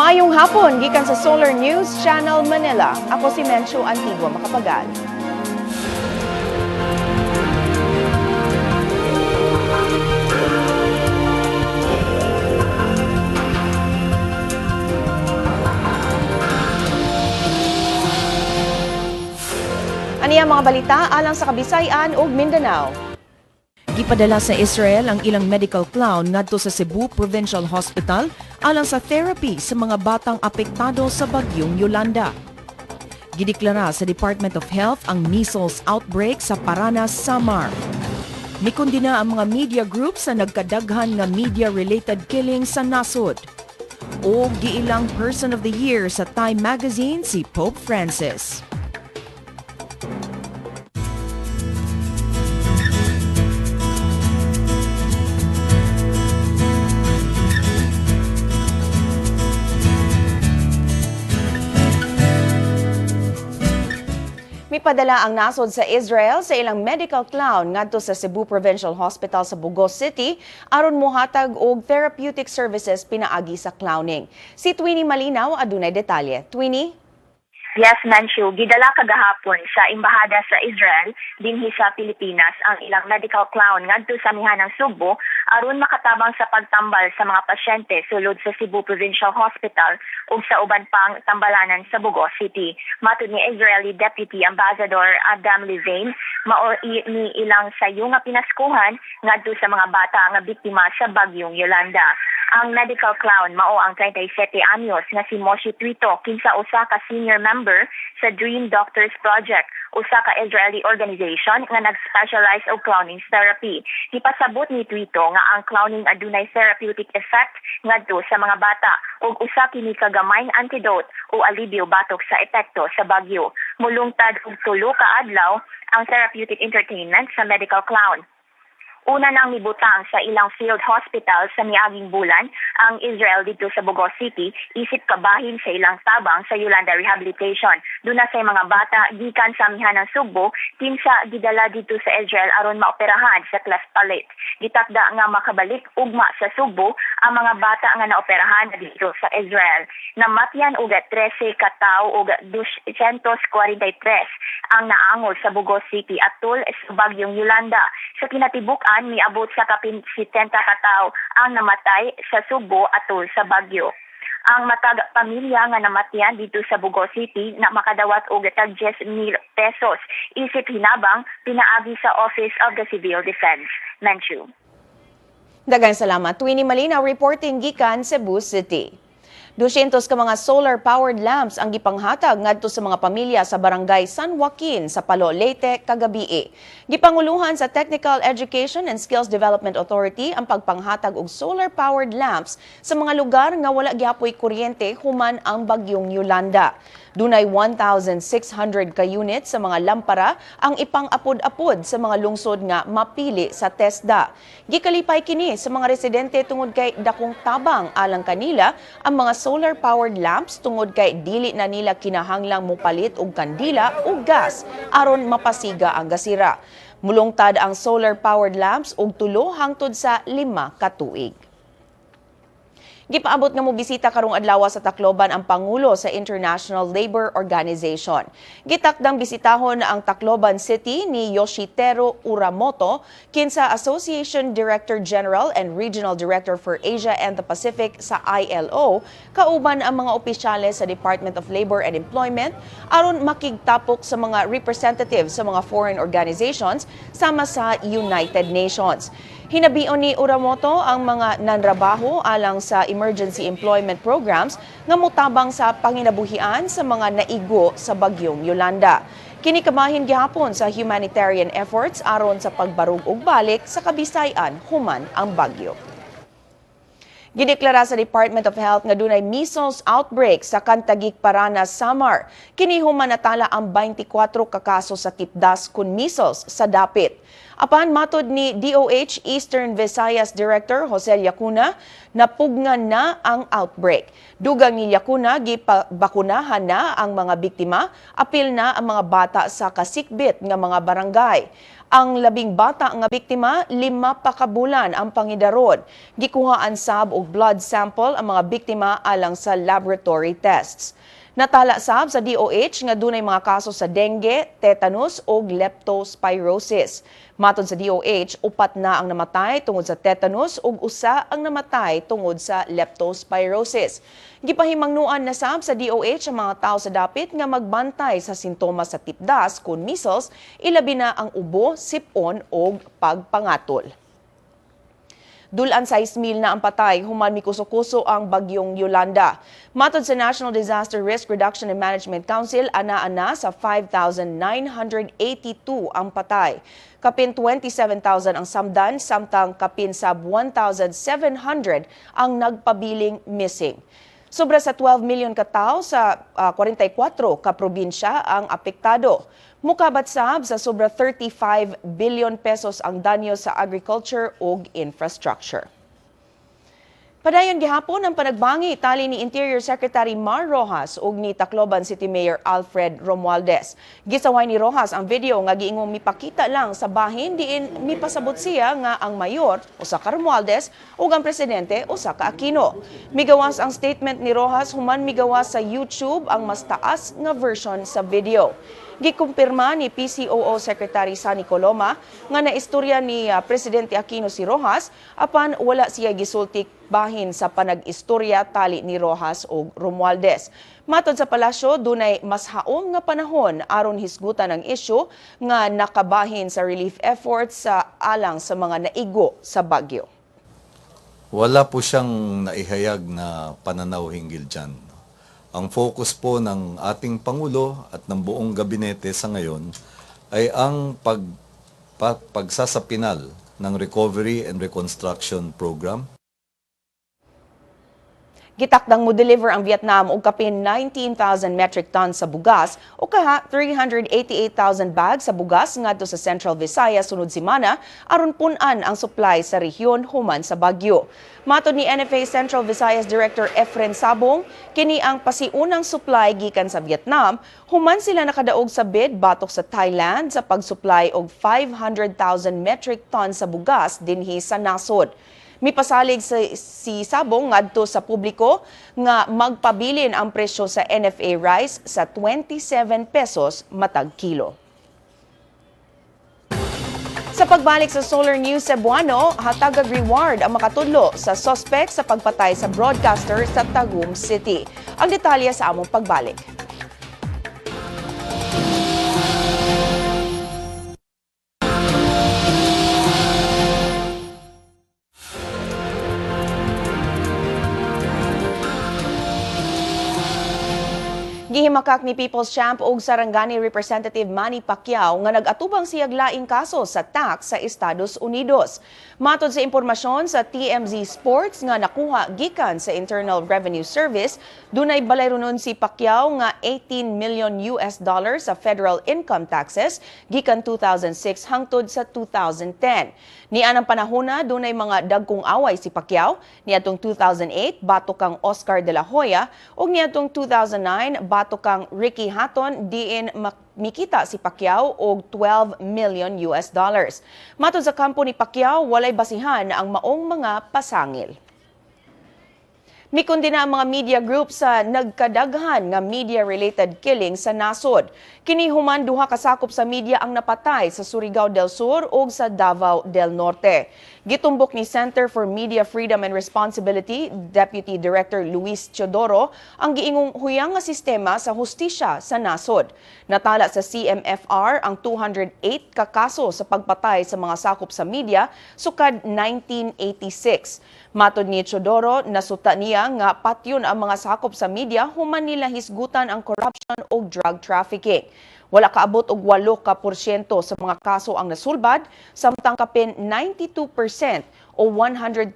Maayong hapon, gikan sa Solar News Channel Manila. Ako si Mencho Antigua Makapagal. Aniya mga balita alang sa Kabisayan ug Mindanao. Gipadala sa Israel ang ilang medical clown ngadto sa Cebu Provincial Hospital alang sa therapy sa mga batang apektado sa bagyong Yolanda. Gideklara sa Department of Health ang measles outbreak sa Paranas, Samar. Mikundina ang mga media groups sa nagkadaghan nga media-related killing sa nasod. O giilang Person of the Year sa Time Magazine si Pope Francis. Mipadala ang nasod sa Israel sa ilang medical clown ngadto sa Cebu Provincial Hospital sa Bugos City aron mohatag og therapeutic services pinaagi sa clowning. Si Twini Malinaw adunay detalye. Twini? Yes, Manchu. Gidala kagahapon sa Embahada sa Israel dinhi sa Pilipinas ang ilang medical clown ngadto sa amihanang Subo aron makatabang sa pagtambal sa mga pasyente sulod sa Cebu Provincial Hospital ug sa uban pang tambalanan sa Bugos City. Matud ni Israeli Deputy Ambassador Adam Levine, mao ni ilang sayo nga pinaskuhan ngadto sa mga bata nga biktima sa bagyong Yolanda. Ang medical clown mao ang 37 anyos nga si Moshi Twito kinsa usa ka senior member sa Dream Doctors Project, usa ka Israeli organization nga nag-specialize og clowning therapy. Ipasabot ni Twito nga ang clowning adunay therapeutic effect ngadto sa mga bata ug usa kini ka gamayng antidote o alibyo batok sa epekto sa bagyo. Mulungtad og 3 ka adlaw ang therapeutic entertainment sa medical clown. Una nang mibutang sa ilang field hospital sa miaging bulan ang Israel dito sa Bugos City isip kabahin sa ilang tabang sa Yolanda Rehabilitation. Doon na sa mga bata gikan sa amihanang Subo kinsa gidala dito sa Israel aron maoperahan sa class palit. Gitakda nga makabalik ugma sa Subo ang mga bata nga naoperahan dito sa Israel. Namatyan og 13 ka tawo ug 243 ang naangol sa Bugos City atol sa bagyong Yolanda. Sa kinatibuk miabot sa kapin 70 ka tawo ang namatay sa Subo atol sa bagyo. Ang matag pamilya nga namatyan dito sa Bugos City na makadawat og tag 10,000 pesos isip hinabang pinaagi sa Office of the Civil Defense. Menchu. Daghang salamat. Twini Malinaw reporting gikan Cebu City. 200 ka mga solar-powered lamps ang gipanghatag ngadto sa mga pamilya sa barangay San Joaquin sa Palo, Leyte kagabi. Gipanguluhan sa Technical Education and Skills Development Authority ang pagpanghatag og solar-powered lamps sa mga lugar nga wala gihapoy kuryente human ang bagyong Yolanda. Dunay 1,600 ka unit sa mga lampara ang ipang-apod-apod sa mga lungsod nga mapili sa TESDA. Gikalipay kini sa mga residente tungod kay dakong tabang alang kanila ang mga solar-powered lamps tungod kay dili na nila kinahanglang mopalit og kandila o gas aron mapasiga ang gasira. Mulungtad ang solar-powered lamps og 3 hangtod sa 5 ka tuig. Gipaabot nga mo bisita karong adlaw sa Tacloban ang Pangulo sa International Labor Organization. Gitakdang bisitahon ang Tacloban City ni Yoshitero Uramoto, kinsa Association Director General and Regional Director for Asia and the Pacific sa ILO, kauban ang mga opisyales sa Department of Labor and Employment aron makigtapok sa mga representatives sa mga foreign organizations sama sa United Nations. Hinabion ni Uramoto ang mga nanrabaho alang sa emergency employment programs nga motabang sa panginabuhian sa mga naigo sa bagyong Yolanda. Kini kamahin gihapon sa humanitarian efforts aron sa pagbarug og balik sa Kabisayan human ang bagyo. Gideklara sa Department of Health nga dunay measles outbreak sa Cantagig, Paranas, Samar. Kini human natala ang 24 ka kaso sa tipdas kun measles sa dapit. Apan matod ni DOH Eastern Visayas Director Jose Llacuna, napugnan na ang outbreak. Dugang ni Llacuna, gipabakunahan na ang mga biktima, apil na ang mga bata sa kasikbit nga mga barangay. Ang labing bata nga biktima, 5 pa ka bulan ang pangidaron. Gikuhaan sab og blood sample ang mga biktima alang sa laboratory tests. Natala sab sa DOH nga dunay mga kaso sa dengue, tetanus ug leptospirosis. Matod sa DOH, 4 na ang namatay tungod sa tetanus ug 1 ang namatay tungod sa leptospirosis. Gipahimangnuan na sab sa DOH ang mga tao sa dapit nga magbantay sa sintomas sa tipdas kun measles, ilabi na ang ubo, sipon ug pagpangatol. Dulan 6,000 na ang patay, human mikuso-kuso ang bagyong Yolanda. Matod sa National Disaster Risk Reduction and Management Council, ana-ana sa 5,982 ang patay. Kapin 27,000 ang samdan, samtang kapin sab 1,700 ang nagpabiling missing. Sobra sa 12 million katao sa 44 ka probinsya ang apektado. Mukabat sab sa sobra 35 billion pesos ang danyo sa agriculture ug infrastructure. Padayon gihapon ang panagbangi tali ni Interior Secretary Mar Rojas ug ni Tacloban City Mayor Alfred Romualdez. Gisaway ni Rojas ang video nga giingong mipakita lang sa bahin diin mipasabot siya nga ang mayor usa ka Romualdez ug ang presidente usa ka Aquino. Migawas ang statement ni Rojas human migawas sa YouTube ang mas taas nga version sa video. Gikumpirma ni PCOO Secretary Sani Coloma nga naistorya ni Presidente Aquino si Rojas apan wala siya gisultik bahin sa panag-istorya tali ni Rojas ug Romualdez. Matod sa palasyo, dunay mas haom nga panahon aron hisgutan ang isyu nga nakabahin sa relief efforts sa alang sa mga naigo sa bagyo. Wala po siyang naihayag na pananaw hinggil dyan. Ang focus po ng ating Pangulo at ng buong gabinete sa ngayon ay ang pagsasapinal ng Recovery and Reconstruction Program. Gitakdang mo deliver ang Vietnam og kapin 19,000 metric tons sa bugas o kaha 388,000 bags sa bugas ngadto sa Central Visayas sunod semana aron pun-an ang supply sa rehiyon human sa bagyo. Matod ni NFA Central Visayas Director Efren Sabong, kini ang pasiunang supply gikan sa Vietnam, human sila nakadaog sa bid batok sa Thailand sa pag-supply og 500,000 metric tons sa bugas dinhi sa nasod. Mipasalig si Sabong ngadto sa publiko nga magpabilin ang presyo sa NFA rice sa 27 pesos matag kilo. Sa pagbalik sa Solar News Cebuano, hatag reward ang makatudlo sa suspect sa pagpatay sa broadcaster sa Tagum City. Ang detalye sa among pagbalik. Gihimakak ni People's Champ ug Sarangani Representative Manny Pacquiao nga nag-atubang siyag laing kaso sa tax sa Estados Unidos. Matod sa impormasyon sa TMZ Sports nga nakuha gikan sa Internal Revenue Service, dunay balayronon si Pacquiao nga 18 million US dollars sa federal income taxes gikan 2006 hangtod sa 2010. Nian ang panahona dunay mga dagkong away si Pacquiao niadtong 2008 batok kang Oscar de la Hoya ug niadtong 2009 batok kang Ricky Hatton diin mikita si Pacquiao og 12 million US dollars. Matod sa kampo ni Pacquiao, walay basihan ang maong mga pasangil. Mikundina ang mga media group sa nagkadaghan nga media-related killing sa nasod. Kini human duha ka sakop sa media ang napatay sa Surigao del Sur ug sa Davao del Norte. Gitumbok ni Center for Media Freedom and Responsibility Deputy Director Luis Teodoro ang giingong huyang nga sistema sa hustisya sa nasod. Natala sa CMFR ang 208 ka kaso sa pagpatay sa mga sakop sa media sukad 1986. Matod ni Teodoro, nasuta niya nga patyon ang mga sakop sa media human nila hisgutan ang corruption o drug trafficking. Wala kaabot og 8% sa mga kaso ang nasulbad, samtang kapin 92% o 128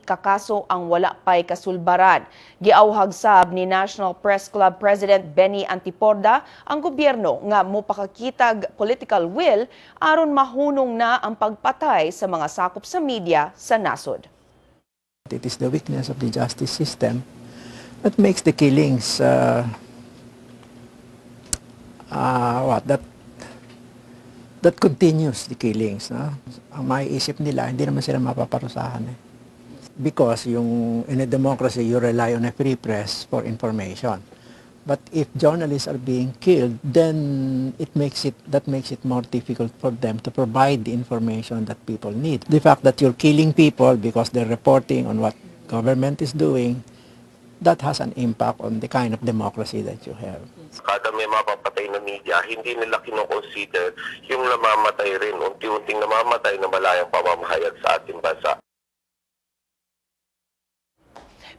ka kaso ang wala pay kasulbaran. Giawhag sab ni National Press Club President Benny Antiporda ang gobyerno nga mopakakitag political will aron mahunong na ang pagpatay sa mga sakop sa media sa nasod. It is the weakness of the justice system that makes the killings that continues the killings. No? Ang maiisip nila, hindi naman sila mapaparusahan. Because in a democracy, you rely on a free press for information. But if journalists are being killed, then that makes it more difficult for them to provide the information that people need. The fact that you're killing people because they're reporting on what government is doing, that has an impact on the kind of democracy that you have. Kada may mapapatay na media, hindi nila kinoconsider yung namamatay rin, unti-unting namamatay na malayang pamamahayag sa ating bansa.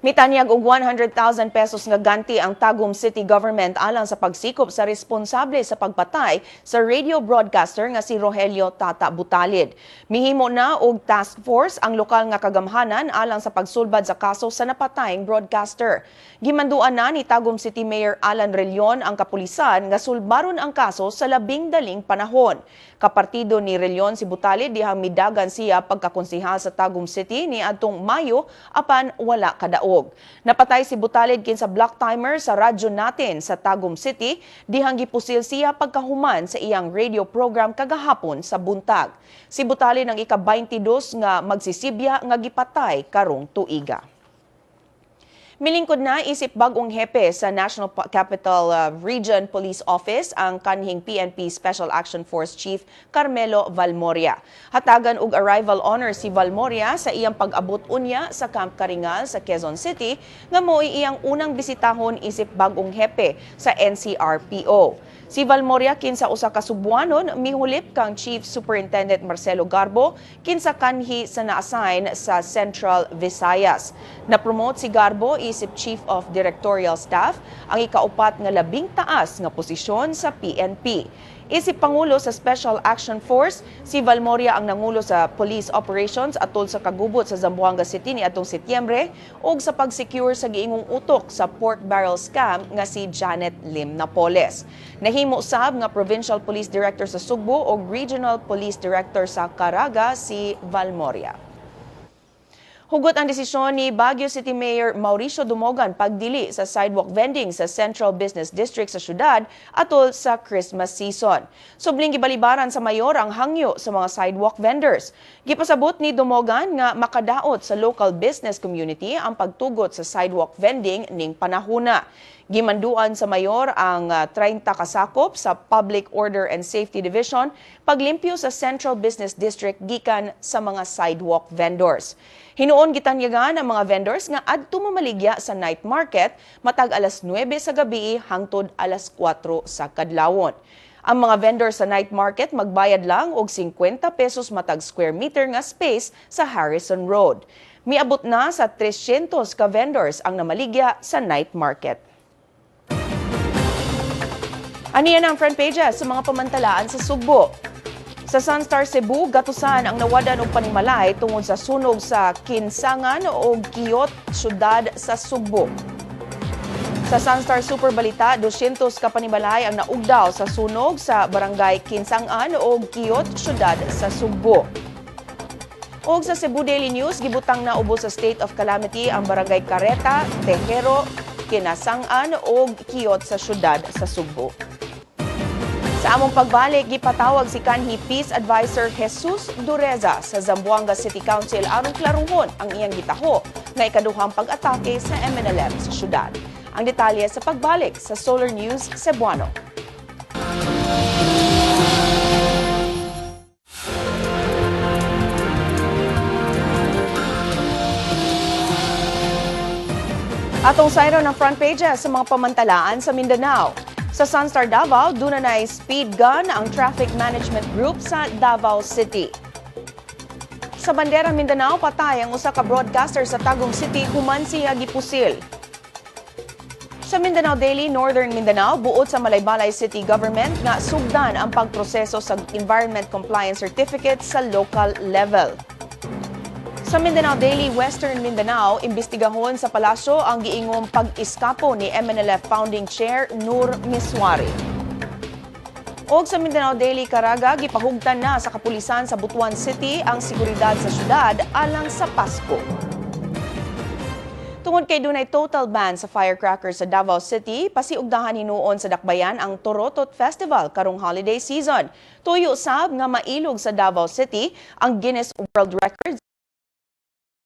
Mitanyag og 100,000 pesos nga ganti ang Tagum City Government alang sa pagsikop sa responsable sa pagpatay sa radio broadcaster nga si Rogelio Tata Butalid. Mihimo na og task force ang lokal nga kagamhanan alang sa pagsulbad sa kaso sa napatayng broadcaster. Gimanduan na ni Tagum City Mayor Alan Rellion ang kapulisan nga sulbaron ang kaso sa labing daling panahon. Kapartido ni Rellion si Butalid dihang midagan siya pagkakonsihal sa Tagum City ni adtong Mayo apan wala kadaog. Napatay si Butalid kinsa block timer sa radyo natin sa Tagum City dihang gipusil siya pagkahuman sa iyang radio program kagahapon sa buntag. Si Butalid ang ika-22 nga magsisibya nga gipatay karong tuiga. Milingkod na isip bagong hepe sa National Capital Region Police Office ang kanhing PNP Special Action Force Chief Carmelo Valmoria. Hatagan og arrival honor si Valmoria sa iyang pag-abot unya sa Camp Karingal sa Quezon City nga mo'y iyang unang bisitahon isip bagong hepe sa NCRPO. Si Valmoria kinsa usa ka Cebuanon mihulip kang Chief Superintendent Marcelo Garbo kinsa kanhi sa na-assign sa Central Visayas. Na-promote si Garbo isip Chief of Directorial Staff, ang ikaupat nga labing taas nga posisyon sa PNP. Isip Pangulo sa Special Action Force, si Valmoria ang nangulo sa police operations atol sa kagubot sa Zamboanga City ni atong Setyembre ug sa pag-secure sa giingong utok sa pork barrel scam nga si Janet Lim Napoles. Nahimo sab nga Provincial Police Director sa Sugbo ug Regional Police Director sa Caraga si Valmoria. Hugot ang desisyon ni Baguio City Mayor Mauricio Dumogan pagdili sa sidewalk vending sa Central Business District sa syudad atol sa Christmas season. Subling gibalibaran sa mayor ang hangyo sa mga sidewalk vendors. Gipasabot ni Dumogan nga makadaot sa local business community ang pagtugot sa sidewalk vending ning panahuna. Gimanduan sa mayor ang 30 kasakop sa Public Order and Safety Division paglimpyo sa Central Business District gikan sa mga sidewalk vendors. Hinuon gitanyagan ang mga vendors nga adto mamaligya sa night market matag alas 9 sa gabi hangtod alas 4 sa kadlawon. Ang mga vendors sa night market magbayad lang og 50 pesos matag square meter nga space sa Harrison Road. Miabot na sa 300 ka vendors ang namaligya sa night market. Aniyan ang front pages sa mga pamantalaan sa Sugbo. Sa Sunstar Cebu, gatusan ang nawadan og panimalay tungod sa sunog sa Kinsangan o Kiyot, syudad sa Sugbo. Sa Sunstar Super Balita, 200 ka panimalay ang naugdaw sa sunog sa barangay Kinsangan o Kiyot, syudad sa Sugbo. Og sa Cebu Daily News, gibutang na ubos sa state of calamity ang barangay Careta, Tejero, Kinasangan o Kiyot sa syudad sa Sugbo. Sa among pagbalik, gipatawag si kanhi Peace Advisor Jesus Dureza sa Zamboanga City Council aron klaruhon ang iyang gitaho nga ikaduhang pag-atake sa MNLF sa syudad. Ang detalye sa pagbalik sa Solar News Cebuano. Atong sayro ng front pages sa mga pamantalaan sa Mindanao. Sa Sunstar Davao, dunay speed gun ang Traffic Management Group sa Davao City. Sa Bandera Mindanao, patay ang usa ka broadcaster sa Tagum City human siya gipusil. Sa Mindanao Daily, Northern Mindanao, buot sa Malaybalay City Government nga sugdan ang pagproseso sa Environment Compliance Certificate sa local level. Sa Mindanao Daily, Western Mindanao, imbestigahon sa palasyo ang giingong pag-iskapo ni MNLF Founding Chair Nur Miswari. Og sa Mindanao Daily, Caraga, gipahugtan na sa kapulisan sa Butuan City ang seguridad sa syudad alang sa Pasko. Tungod kay dunay total ban sa firecrackers sa Davao City, pasiugdahan hinuon sa dakbayan ang Torotot Festival karong holiday season. Tuyo sab nga mailog sa Davao City ang Guinness World Records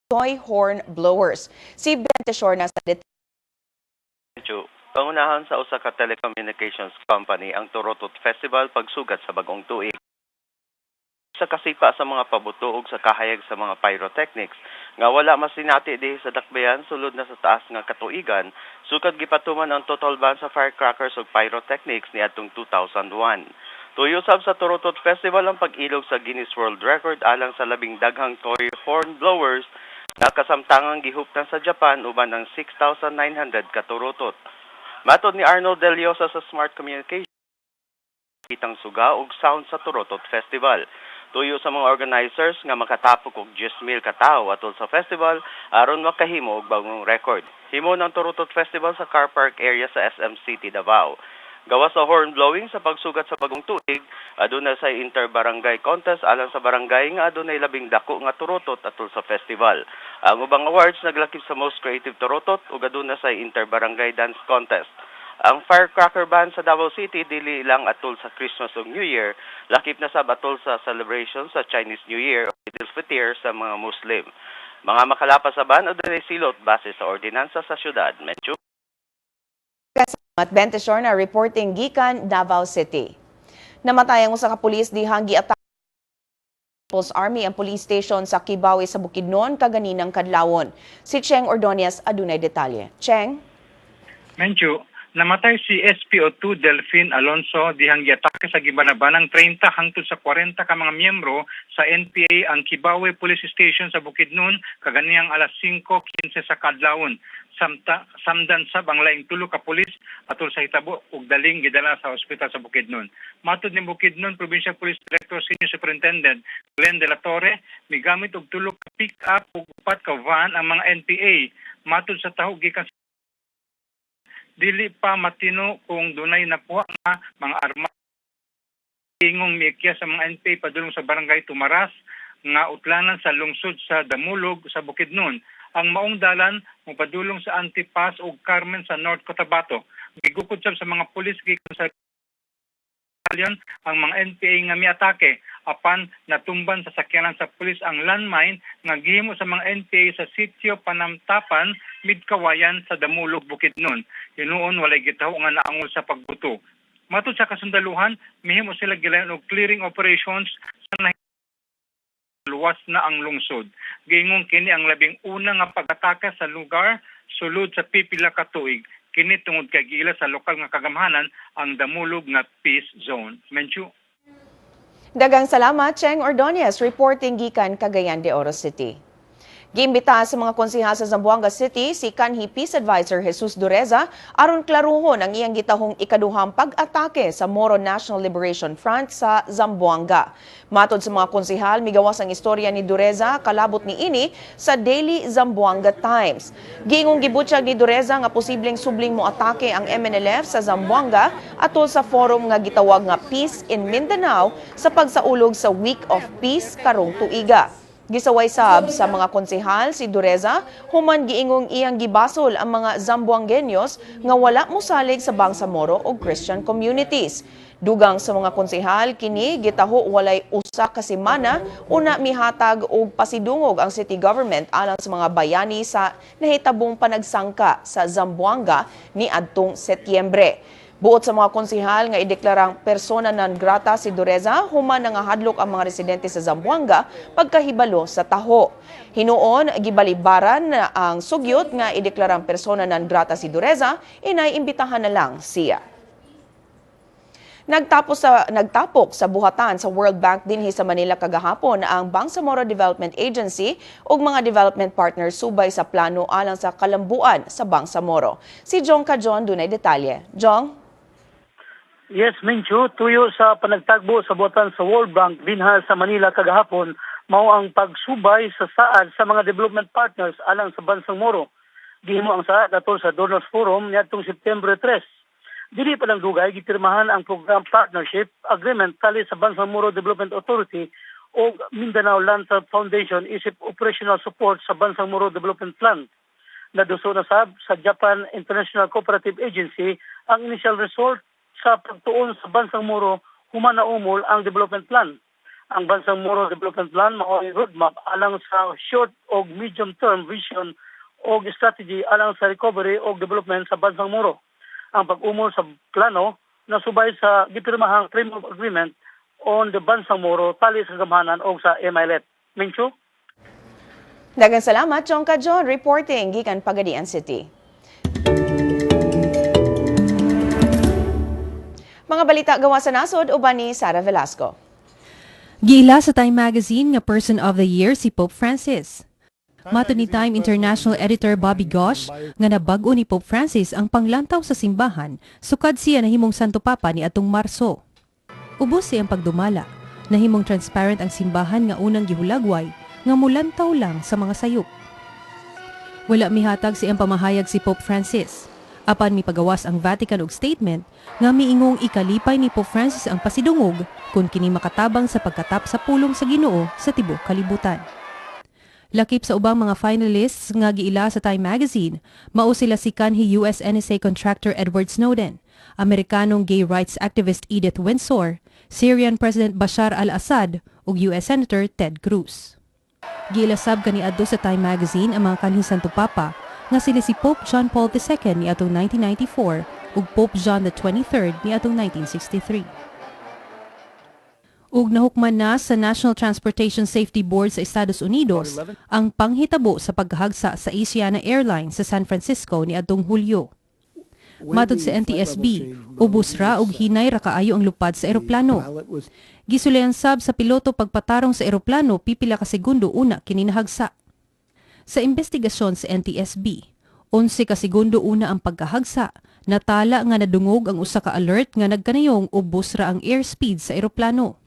toy horn blowers. Si Benteshor na sa Medyo pangunahan sa usa ka telecommunications company ang Torotot Festival pagsugat sa bagong tuig. Sa kasipa sa mga pabutuog sa kahayag sa mga pyrotechnics nga wala masinati dihi sa dakbayan sulod na sa taas nga katuigan, sukad gipatuman ang total ban sa firecrackers ug pyrotechnics niadtong 2001. Tuyo sab sa Torotot Festival ang pag-ilog sa Guinness World Record alang sa labing daghang toy horn blowers na kasamtangang gihuptan sa Japan uban ng 6,900 ka turotot. Matod ni Arnold Del Llosa sa Smart Communication, kitang suga ug sound sa Torotot Festival. Tuyo sa mga organizers nga makatapok og 10,000 ka tawo atol sa festival aron makahimo og bagong record. Himo ng Torotot Festival sa car park area sa SM City, Davao. Gawas sa horn blowing sa pagsugat sa bagong tuig, adunay sa inter-barangay contest alang sa barangay nga adunay labing dako nga turotot atol sa festival. Ang ubang awards naglakip sa Most Creative Turotot ug adunay sa inter-barangay dance contest. Ang firecracker ban sa Davao City dili lang atol sa Christmas ug New Year, lakip na sab atol sa celebration sa Chinese New Year o Eid al-Fitr sa mga Muslim. Mga makalapas sa ban adunay silot base sa ordinansa sa syudad. Medyo At Benteshor na reporting gikan Davao City. Namatay ang usa ka pulis dihang giatake People's Army ang police station sa Kibawe sa Bukidnon kaganinang kadlawon. Si Cheng Ordonez adunay detalye. Cheng? Menchu, namatay si SPO2 Delphine Alonso dihang giatake sa gibanabanang 30 hangtod sa 40 ka mga miyembro sa NPA ang Kibawe Police Station sa Bukidnon kaganiyang alas 5:15 sa kadlawon. Samdan sab ang laing tulo ka pulis atol sa hitabo ug daling gidala sa ospital sa Bukidnon. Matud ni Bukidnon Provincial Police Director Senior Superintendent Glenn De La Torre, migamit og tulo ka pick-up ug upat ka van ang mga NPA. Matud sa taho gikan dili pa matino kung dunay napuha nga mga armas ingong miikya sa mga NPA padulong sa barangay Tumaras nga utlanan sa lungsod sa Damulog sa Bukidnon. Ang maong dalan mopadulong sa Antipas ug Carmen sa North Cotabato. Gigukod sab sa mga pulis gikan sa ang mga NPA nga miatake apan natumban sa sakyanan sa pulis ang landmine nga gihimo sa mga NPA sa sitio Panamtapan, Midkawayan sa Damulog, Bukidnon. Hinuon walay gitaho nga naangol sa pagbuto. Matud sa kasundaluhan, mihimo sila gilayon og clearing operations sa luwas na ang lungsod. Gingong kini ang labing una nga pag-atake sa lugar sulod sa pipila ka tuig. Kini tungod kay gila sa lokal nga kagamhanan ang Damulog nga Peace Zone. Menchu. Dagang salamat, Cheng Ordonez, reporting gikan Cagayan de Oro City. Giimbita sa mga konsehal sa Zamboanga City si kanhi Peace Advisor Jesus Dureza aron klaruhon ang iyang gitahong ikaduhang pag-atake sa Moro National Liberation Front sa Zamboanga. Matod sa mga konsehal, migawas ang istorya ni Dureza kalabot ni ini sa Daily Zamboanga Times. Giingong gibutyag ni Dureza nga posibleng subling mo atake ang MNLF sa Zamboanga atol sa forum nga gitawag nga Peace in Mindanao sa pagsaulog sa Week of Peace karong tuiga. Gisaway sab sa mga konsehal si Dureza, human giingong iyang gibasol ang mga Zamboangueños nga wala mosalig sa Bangsamoro o Christian communities. Dugang sa mga konsehal, kini gitaho walay usa ka semana una mihatag og pasidungog ang city government alang sa mga bayani sa nahitabong panagsangka sa Zamboanga ni adtong Setyembre. Buot sa mga konsehal nga ideklarang persona non grata si Dureza, human nga hadlok ang mga residente sa Zamboanga pagkahibalo sa taho. Hinuon gibalibaran na ang sugyot nga ideklarang persona non grata si Dureza, inay imbitahan na lang siya. Nagtapok sa buhatan sa World Bank dinhi sa Manila kagahapon ang Bangsamoro Development Agency ug mga development partners subay sa plano alang sa kalambuan sa Bangsamoro. Si Jong Kajon dunay detalye. Jong? Yes, Minchu, tuyo sa panagtagbo sa buhatan sa World Bank dinha sa Manila kagahapon mao ang pagsubay sa saad sa mga development partners alang sa Bansang Moro. Gihimo ang saad atol sa Donors Forum niadtong September 3. Dili pa lang dugay gipirmahan ang program partnership agreement tali sa Bansang Moro Development Authority o Mindanao Land Trust Foundation isip operational support sa Bansang Moro Development Plan. Naduso na sa Japan International Cooperative Agency ang initial result sa pagtuon sa Bansang Moro human na umol ang development plan. Ang Bansang Moro Development Plan mao ay roadmap alang sa short o medium term vision o strategy alang sa recovery o development sa Bansang Moro. Ang pag-umol sa plano nasubay sa gipirmahang framework agreement on the Bansang Moro tali sa gamhanan o sa MILET. Mincho? Daghang salamat, Jong Kajon, reporting gikan Pagadian City. Mga balita gawa sa nasod uban ni Sara Velasco. Giila sa Time Magazine nga Person of the Year si Pope Francis. Mato ni Time International Editor Bobby Gosh nga nabag-o ni Pope Francis ang panglantaw sa simbahan sukad siya nahimong Santo Papa ni atong Marso. Ubos siyang pagdumala, nahimong transparent ang simbahan nga unang gihulagway nga mulantaw lang sa mga sayop. Wala mihatag siyang pamahayag si Pope Francis. Apan mipagawas ang Vatican og statement nga miingong ikalipay ni Pope Francis ang pasidungog kung kini makatabang sa pagkatap sa pulong sa Ginoo sa tibuok kalibutan. Lakip sa ubang mga finalists nga giila sa Time Magazine, mao sila si kanhi US NSA contractor Edward Snowden, Amerikanong gay rights activist Edith Windsor, Syrian President Bashar al-Assad ug US Senator Ted Cruz. Giilasab kaniadto sa Time Magazine ang mga kanhi Santo Papa nga sila si Pope John Paul II ni atong 1994 ug Pope John the 23rd ni atong 1963. Ug nahukman na sa National Transportation Safety Board sa Estados Unidos ang panghitabo sa paghagsa sa Asiana Airlines sa San Francisco ni adtong Hulyo. Matod sa NTSB, ubos ra ug hinay ra kaayo ang lupad sa eroplano. Gisulean sab sa piloto pagpatarong sa eroplano pipila ka segundo una kini nahagsa. Sa investigasyon sa NTSB, 11 ka segundo una ang pagkahagsa, natala nga nadungog ang usa ka alert nga nagkanayong ubos ra ang airspeed sa eroplano.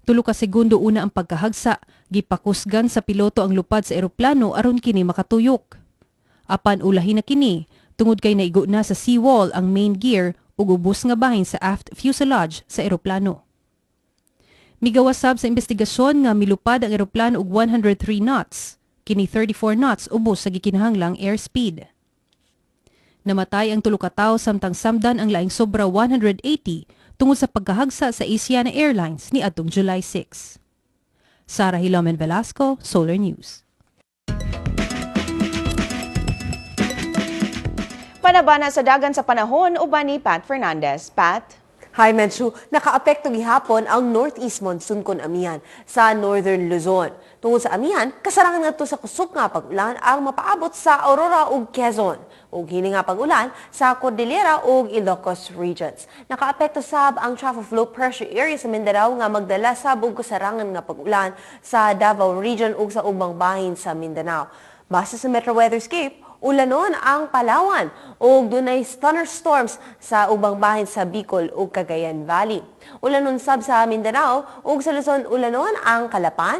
3 ka segundo una ang pagkahagsa, gipakusgan sa piloto ang lupad sa eroplano aron kini makatuyok. Apan ulahin na kini, tungod kay naigo na sa seawall ang main gear ug ubos nga bahin sa aft fuselage sa eroplano. Migawasab sa investigasyon nga milupad ang eroplano og 103 knots, kini 34 knots ubos sa gikinahanglang airspeed. Namatay ang 3 ka tawo samtang samdan ang laing sobra 180 tungod sa pagkahagsa sa Asiana Airlines ni atong July 6. Sara Hilomen Velasco, Solar News. Panabana sa dagan sa panahon uban ni Pat Fernandez. Pat? Hi, Medju. Nakaapekto gihapon ang northeast monsoon kon amihan sa northern Luzon. Tungod sa amihan, kasarangan ngadto sa kusog nga pag-ulan ang mapaabot sa Aurora ug Quezon ug hini nga pag-ulan sa Cordillera ug Ilocos regions. Nakaapekto sab ang trough of low pressure area sa Mindanao nga magdala sab og kasarangan nga pag-ulan sa Davao region ug sa ubang bahin sa Mindanao. Base sa Metro Weatherscape, ulanon ang Palawan ug dunay thunderstorms sa ubang bahin sa Bicol ug Cagayan Valley. Ulanon sab sa Mindanao ug sa Luzon ulanon ang Calapan,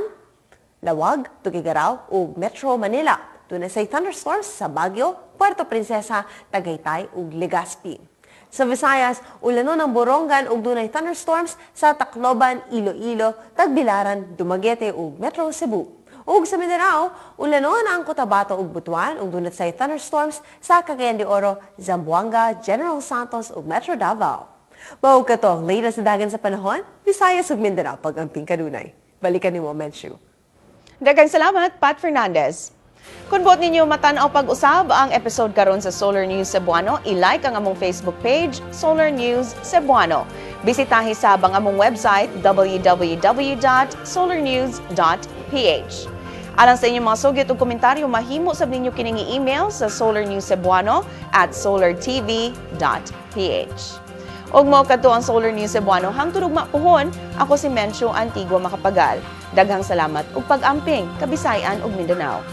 Lawag, Tuguegarao ug Metro Manila. Dunay say thunderstorms sa Baguio, Puerto Princesa, Tagaytay ug Legazpi. Sa Visayas, ulanon ang Borongan ug dunay thunderstorms sa Tacloban, Iloilo, Tagbilaran, Dumaguete ug Metro Cebu. Ug sa Mindanao, ulanon ang Cotabato ug Butuan ug dunay say thunderstorms sa Cagayan de Oro, Zamboanga, General Santos ug Metro Davao. Mao kato ang latest sa dagan sa panahon, Visayas ug Mindanao pag-amping kanunay. Balikan nimo Menchu. Daghang salamat, Pat Fernandez. Kung buot ninyo matanaw pag-usab ang episode karon sa Solar News Cebuano, i-like ang among Facebook page, Solar News Cebuano. Bisitahi sab ang among website, www.solarnews.ph. Alang sa inyong mga sugit o komentaryo, mahimo sab ninyo kining email sa solarnewscebuano@solartv.ph. Og mao kadto ang Solar News Cebuano hangtod ug mapuhon, ako si Mencio Antigua Macapagal. Daghang salamat ug pag-amping Kabisayan ug Mindanao.